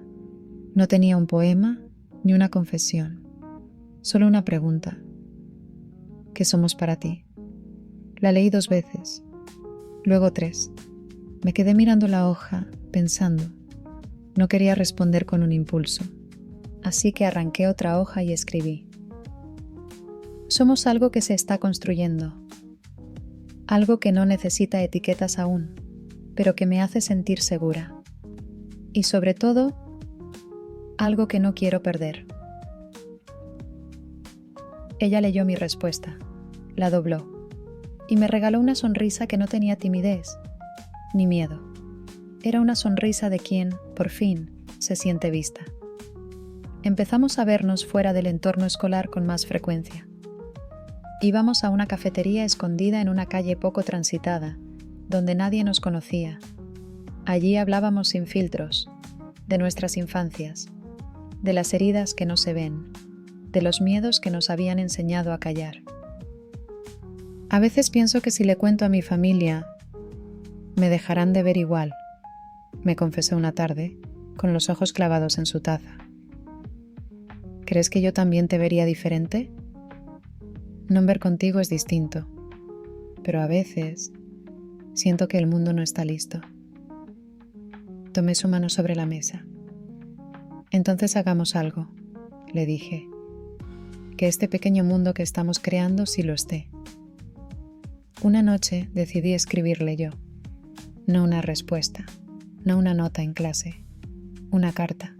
No tenía un poema ni una confesión, solo una pregunta. ¿Qué somos para ti? La leí 2 veces, luego 3. Me quedé mirando la hoja, pensando. No quería responder con un impulso, así que arranqué otra hoja y escribí. Somos algo que se está construyendo, algo que no necesita etiquetas aún, pero que me hace sentir segura. Y sobre todo, algo que no quiero perder. Ella leyó mi respuesta, la dobló, y me regaló una sonrisa que no tenía timidez, ni miedo. Era una sonrisa de quien, por fin, se siente vista. Empezamos a vernos fuera del entorno escolar con más frecuencia. Íbamos a una cafetería escondida en una calle poco transitada, donde nadie nos conocía. Allí hablábamos sin filtros, de nuestras infancias, de las heridas que no se ven, de los miedos que nos habían enseñado a callar. A veces pienso que si le cuento a mi familia, me dejarán de ver igual, me confesó una tarde, con los ojos clavados en su taza. ¿Crees que yo también te vería diferente? No ver contigo es distinto, pero a veces siento que el mundo no está listo. Tomé su mano sobre la mesa. Entonces hagamos algo, le dije. Que este pequeño mundo que estamos creando sí lo esté. Una noche decidí escribirle yo. No una respuesta, no una nota en clase, una carta.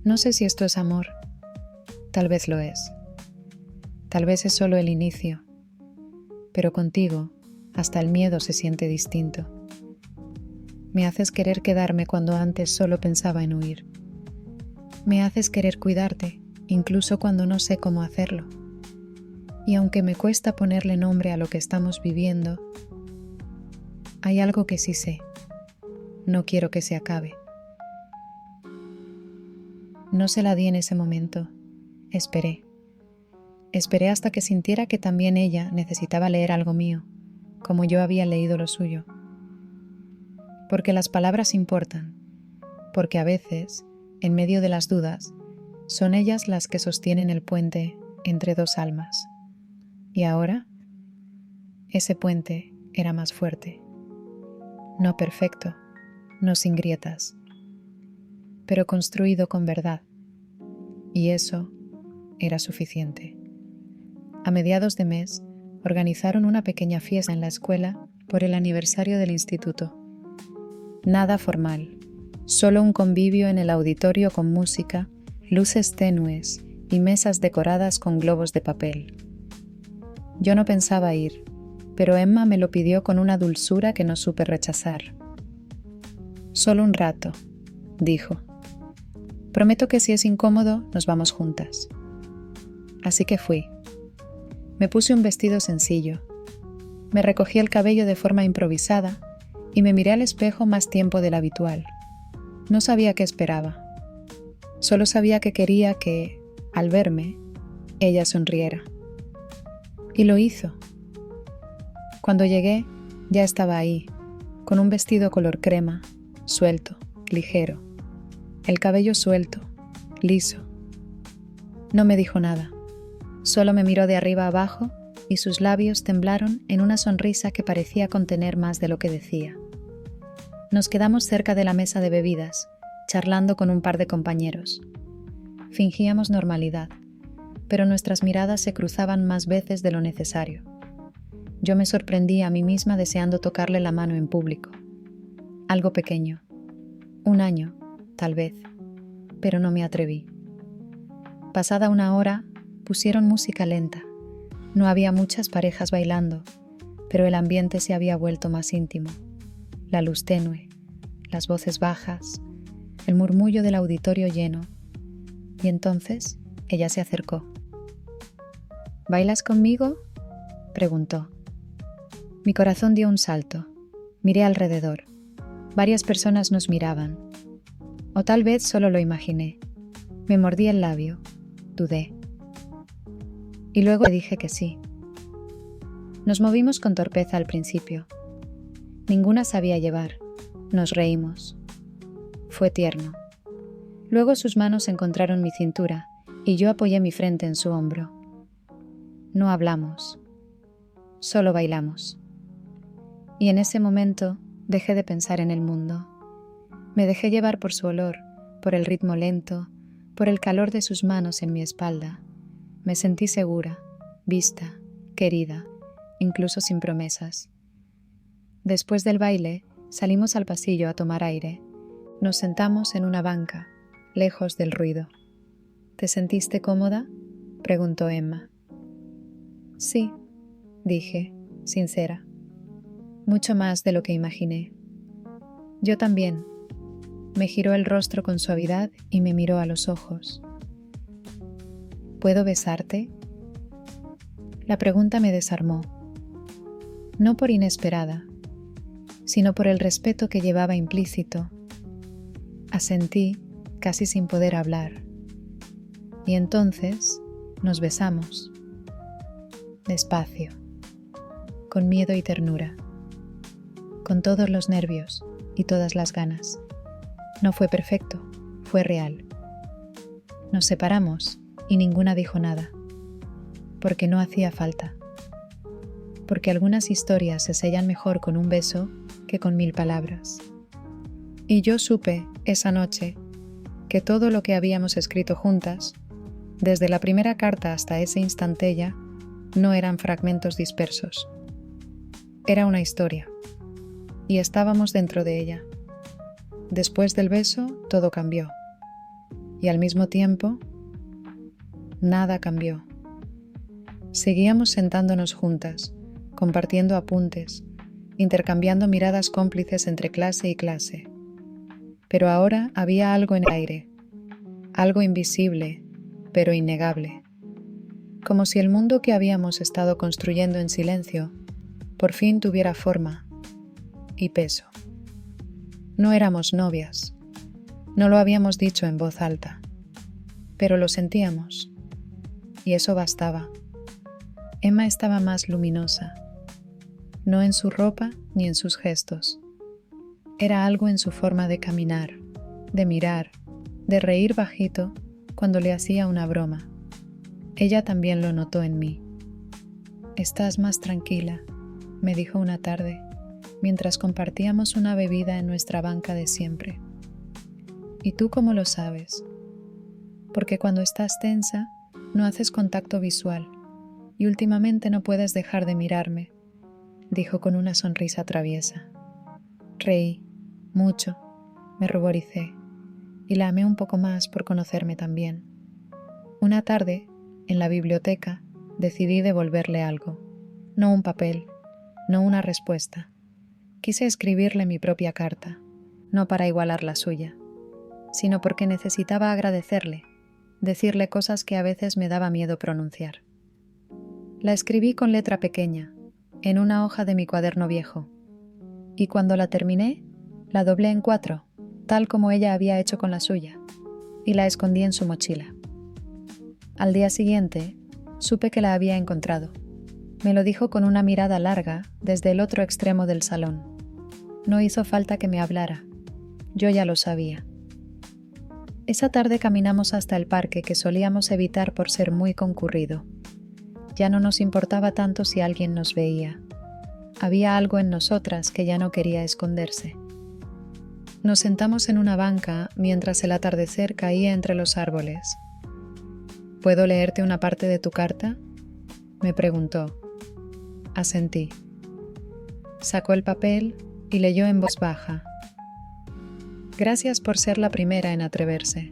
No sé si esto es amor. Tal vez lo es. Tal vez es solo el inicio. Pero contigo, hasta el miedo se siente distinto. Me haces querer quedarme cuando antes solo pensaba en huir. Me haces querer cuidarte, incluso cuando no sé cómo hacerlo. Y aunque me cuesta ponerle nombre a lo que estamos viviendo, hay algo que sí sé. No quiero que se acabe. No se la di en ese momento. Esperé. Esperé hasta que sintiera que también ella necesitaba leer algo mío, como yo había leído lo suyo. Porque las palabras importan, porque a veces, en medio de las dudas, son ellas las que sostienen el puente entre 2 almas. Y ahora, ese puente era más fuerte. No perfecto, no sin grietas, pero construido con verdad. Y eso era suficiente. A mediados de mes, organizaron una pequeña fiesta en la escuela por el aniversario del instituto. Nada formal, solo un convivio en el auditorio con música, luces tenues y mesas decoradas con globos de papel. Yo no pensaba ir, pero Emma me lo pidió con una dulzura que no supe rechazar. Solo un rato, dijo. Prometo que si es incómodo, nos vamos juntas. Así que fui. Me puse un vestido sencillo. Me recogí el cabello de forma improvisada y me miré al espejo más tiempo del habitual. No sabía qué esperaba. Solo sabía que quería que, al verme, ella sonriera. Y lo hizo. Cuando llegué, ya estaba ahí, con un vestido color crema, suelto, ligero. El cabello suelto, liso. No me dijo nada. Solo me miró de arriba abajo y sus labios temblaron en una sonrisa que parecía contener más de lo que decía. Nos quedamos cerca de la mesa de bebidas, charlando con un par de compañeros. Fingíamos normalidad, pero nuestras miradas se cruzaban más veces de lo necesario. Yo me sorprendí a mí misma deseando tocarle la mano en público. Algo pequeño. 1 año, tal vez, pero no me atreví. Pasada 1 hora, pusieron música lenta. No había muchas parejas bailando, pero el ambiente se había vuelto más íntimo. La luz tenue, las voces bajas, el murmullo del auditorio lleno. Y entonces ella se acercó. ¿Bailas conmigo?, preguntó. Mi corazón dio un salto. Miré alrededor. Varias personas nos miraban. O tal vez solo lo imaginé. Me mordí el labio. Dudé. Y luego le dije que sí. Nos movimos con torpeza al principio. Ninguna sabía llevar. Nos reímos. Fue tierno. Luego sus manos encontraron mi cintura y yo apoyé mi frente en su hombro. No hablamos. Solo bailamos. Y en ese momento dejé de pensar en el mundo. Me dejé llevar por su olor, por el ritmo lento, por el calor de sus manos en mi espalda. Me sentí segura, vista, querida, incluso sin promesas. Después del baile, salimos al pasillo a tomar aire. Nos sentamos en una banca, lejos del ruido. ¿Te sentiste cómoda?, preguntó Emma. Sí, dije, sincera. Mucho más de lo que imaginé. Yo también. Me giró el rostro con suavidad y me miró a los ojos. ¿Puedo besarte?, La pregunta me desarmó. No por inesperada, sino por el respeto que llevaba implícito. Asentí, casi sin poder hablar. Y entonces nos besamos. Despacio, con miedo y ternura, con todos los nervios y todas las ganas. No fue perfecto, fue real. Nos separamos y ninguna dijo nada, porque no hacía falta. Porque algunas historias se sellan mejor con un beso que con 1000 palabras. Y yo supe, esa noche, que todo lo que habíamos escrito juntas, desde la primera carta hasta ese instante ya, no eran fragmentos dispersos. Era una historia, y estábamos dentro de ella. Después del beso, todo cambió. Y al mismo tiempo, nada cambió. Seguíamos sentándonos juntas, compartiendo apuntes, intercambiando miradas cómplices entre clase y clase. Pero ahora había algo en el aire, algo invisible, pero innegable. Como si el mundo que habíamos estado construyendo en silencio, por fin tuviera forma y peso. No éramos novias, no lo habíamos dicho en voz alta, pero lo sentíamos, y eso bastaba. Emma estaba más luminosa, no en su ropa ni en sus gestos. Era algo en su forma de caminar, de mirar, de reír bajito cuando le hacía una broma. Ella también lo notó en mí. «Estás más tranquila», me dijo una tarde, mientras compartíamos una bebida en nuestra banca de siempre. «¿Y tú cómo lo sabes?» «Porque cuando estás tensa, no haces contacto visual, y últimamente no puedes dejar de mirarme», dijo con una sonrisa traviesa. Reí, mucho, me ruboricé, y la amé un poco más por conocerme también. Una tarde, en la biblioteca, decidí devolverle algo. No un papel, no una respuesta. Quise escribirle mi propia carta, no para igualar la suya, sino porque necesitaba agradecerle, decirle cosas que a veces me daba miedo pronunciar. La escribí con letra pequeña, en una hoja de mi cuaderno viejo, y cuando la terminé, la doblé en 4, tal como ella había hecho con la suya, y la escondí en su mochila. Al día siguiente, supe que la había encontrado. Me lo dijo con una mirada larga desde el otro extremo del salón. No hizo falta que me hablara. Yo ya lo sabía. Esa tarde caminamos hasta el parque que solíamos evitar por ser muy concurrido. Ya no nos importaba tanto si alguien nos veía. Había algo en nosotras que ya no quería esconderse. Nos sentamos en una banca mientras el atardecer caía entre los árboles. ¿Puedo leerte una parte de tu carta?, me preguntó. Asentí. Sacó el papel y leyó en voz baja. Gracias por ser la primera en atreverse.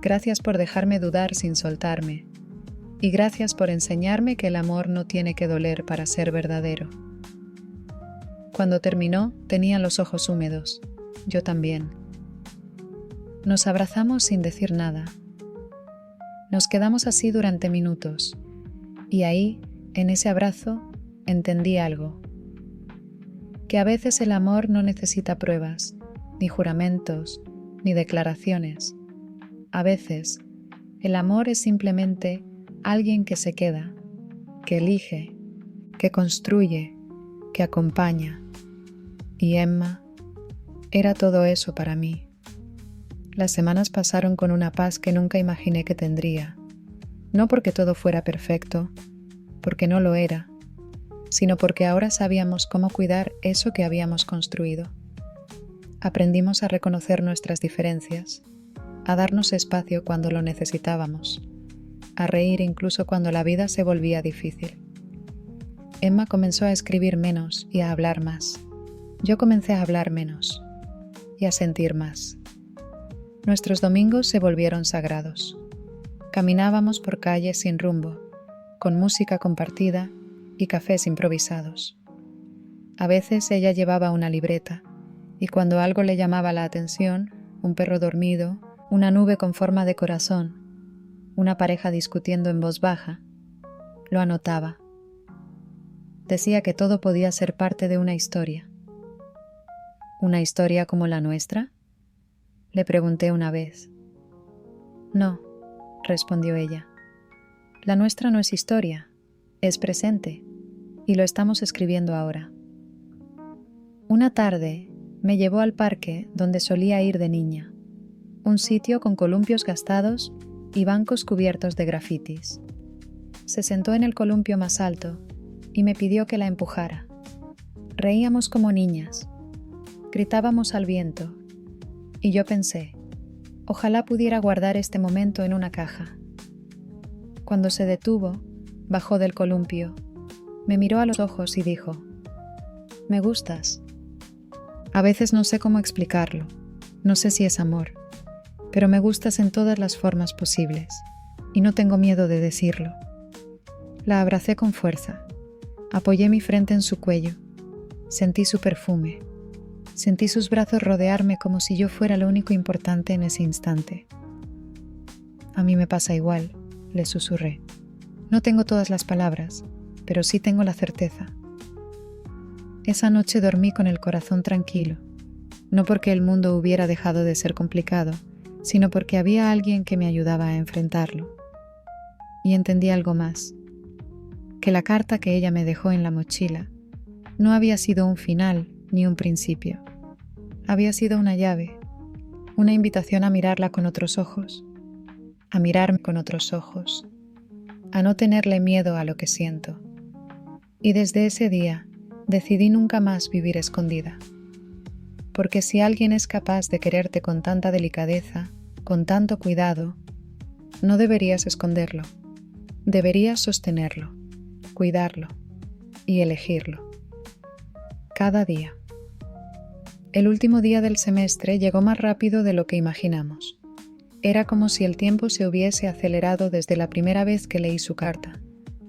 Gracias por dejarme dudar sin soltarme. Y gracias por enseñarme que el amor no tiene que doler para ser verdadero. Cuando terminó, tenía los ojos húmedos. Yo también. Nos abrazamos sin decir nada. Nos quedamos así durante minutos. Y ahí, en ese abrazo, entendí algo. Que a veces el amor no necesita pruebas, ni juramentos, ni declaraciones. A veces, el amor es simplemente alguien que se queda, que elige, que construye, que acompaña. Y Emma era todo eso para mí. Las semanas pasaron con una paz que nunca imaginé que tendría. No porque todo fuera perfecto, porque no lo era, sino porque ahora sabíamos cómo cuidar eso que habíamos construido. Aprendimos a reconocer nuestras diferencias, a darnos espacio cuando lo necesitábamos, a reír incluso cuando la vida se volvía difícil. Emma comenzó a escribir menos y a hablar más. Yo comencé a hablar menos y a sentir más. Nuestros domingos se volvieron sagrados. Caminábamos por calles sin rumbo, con música compartida y cafés improvisados. A veces ella llevaba una libreta, y cuando algo le llamaba la atención, un perro dormido, una nube con forma de corazón, una pareja discutiendo en voz baja, lo anotaba. Decía que todo podía ser parte de una historia. ¿Una historia como la nuestra?, le pregunté una vez. No, respondió ella. La nuestra no es historia, es presente, y lo estamos escribiendo ahora. Una tarde me llevó al parque donde solía ir de niña, un sitio con columpios gastados y bancos cubiertos de grafitis. Se sentó en el columpio más alto y me pidió que la empujara. Reíamos como niñas, gritábamos al viento, y yo pensé, ojalá pudiera guardar este momento en una caja. Cuando se detuvo, bajó del columpio, me miró a los ojos y dijo, «Me gustas». A veces no sé cómo explicarlo, no sé si es amor, pero me gustas en todas las formas posibles, y no tengo miedo de decirlo. La abracé con fuerza, apoyé mi frente en su cuello, sentí su perfume, sentí sus brazos rodearme como si yo fuera lo único importante en ese instante. A mí me pasa igual, le susurré. No tengo todas las palabras, pero sí tengo la certeza. Esa noche dormí con el corazón tranquilo, no porque el mundo hubiera dejado de ser complicado, sino porque había alguien que me ayudaba a enfrentarlo. Y entendí algo más, que la carta que ella me dejó en la mochila no había sido un final ni un principio. Había sido una llave, una invitación a mirarla con otros ojos, a mirarme con otros ojos, a no tenerle miedo a lo que siento. Y desde ese día decidí nunca más vivir escondida. Porque si alguien es capaz de quererte con tanta delicadeza, con tanto cuidado, no deberías esconderlo. Deberías sostenerlo, cuidarlo y elegirlo. Cada día. El último día del semestre llegó más rápido de lo que imaginamos. Era como si el tiempo se hubiese acelerado desde la primera vez que leí su carta,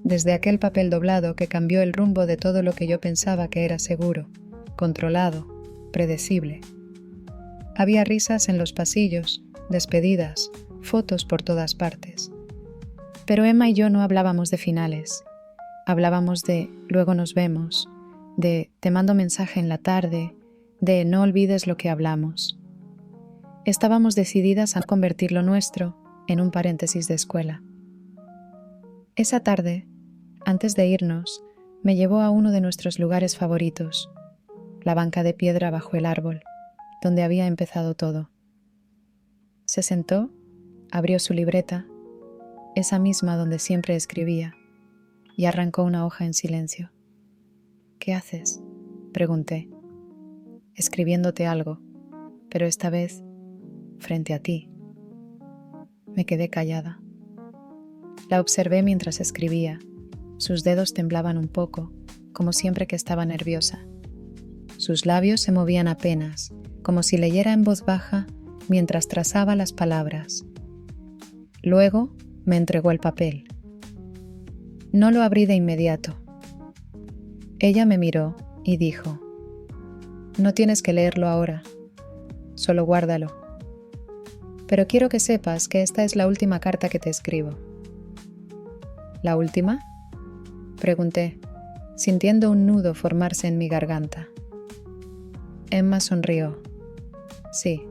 desde aquel papel doblado que cambió el rumbo de todo lo que yo pensaba que era seguro, controlado, predecible. Había risas en los pasillos, despedidas, fotos por todas partes. Pero Emma y yo no hablábamos de finales. Hablábamos de luego nos vemos, de te mando mensaje en la tarde, de no olvides lo que hablamos. Estábamos decididas a convertir lo nuestro en un paréntesis de escuela. Esa tarde, antes de irnos, me llevó a uno de nuestros lugares favoritos, la banca de piedra bajo el árbol, donde había empezado todo. Se sentó, abrió su libreta, esa misma donde siempre escribía, y arrancó una hoja en silencio. «¿Qué haces?», pregunté. «Escribiéndote algo, pero esta vez frente a ti». Me quedé callada. La observé mientras escribía. Sus dedos temblaban un poco, como siempre que estaba nerviosa. Sus labios se movían apenas, como si leyera en voz baja mientras trazaba las palabras. Luego me entregó el papel. No lo abrí de inmediato. Ella me miró y dijo: «No tienes que leerlo ahora, solo guárdalo. Pero quiero que sepas que esta es la última carta que te escribo». «¿La última?», pregunté, sintiendo un nudo formarse en mi garganta. Emma sonrió. «Sí,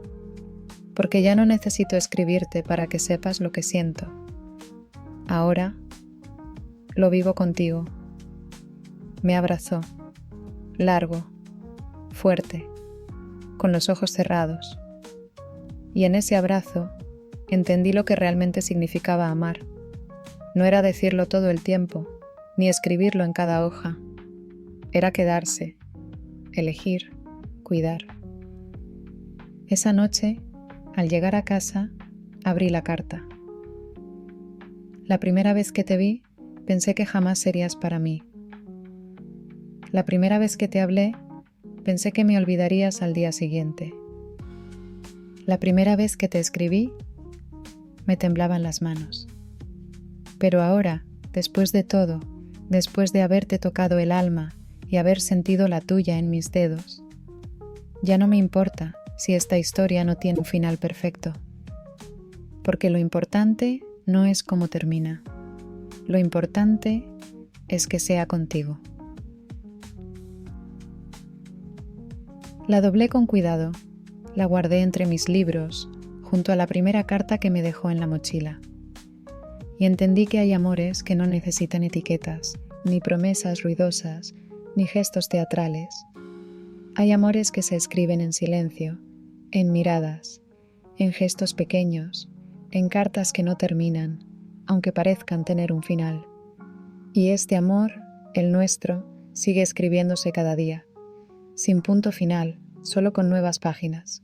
porque ya no necesito escribirte para que sepas lo que siento. Ahora lo vivo contigo». Me abrazó, largo, fuerte, con los ojos cerrados. Y en ese abrazo entendí lo que realmente significaba amar. No era decirlo todo el tiempo, ni escribirlo en cada hoja. Era quedarse, elegir, cuidar. Esa noche, al llegar a casa, abrí la carta. La primera vez que te vi, pensé que jamás serías para mí. La primera vez que te hablé, pensé que me olvidarías al día siguiente. La primera vez que te escribí, me temblaban las manos. Pero ahora, después de todo, después de haberte tocado el alma y haber sentido la tuya en mis dedos, ya no me importa si esta historia no tiene un final perfecto. Porque lo importante no es cómo termina. Lo importante es que sea contigo. La doblé con cuidado, la guardé entre mis libros, junto a la primera carta que me dejó en la mochila. Y entendí que hay amores que no necesitan etiquetas, ni promesas ruidosas, ni gestos teatrales. Hay amores que se escriben en silencio, en miradas, en gestos pequeños, en cartas que no terminan, aunque parezcan tener un final. Y este amor, el nuestro, sigue escribiéndose cada día, sin punto final, solo con nuevas páginas.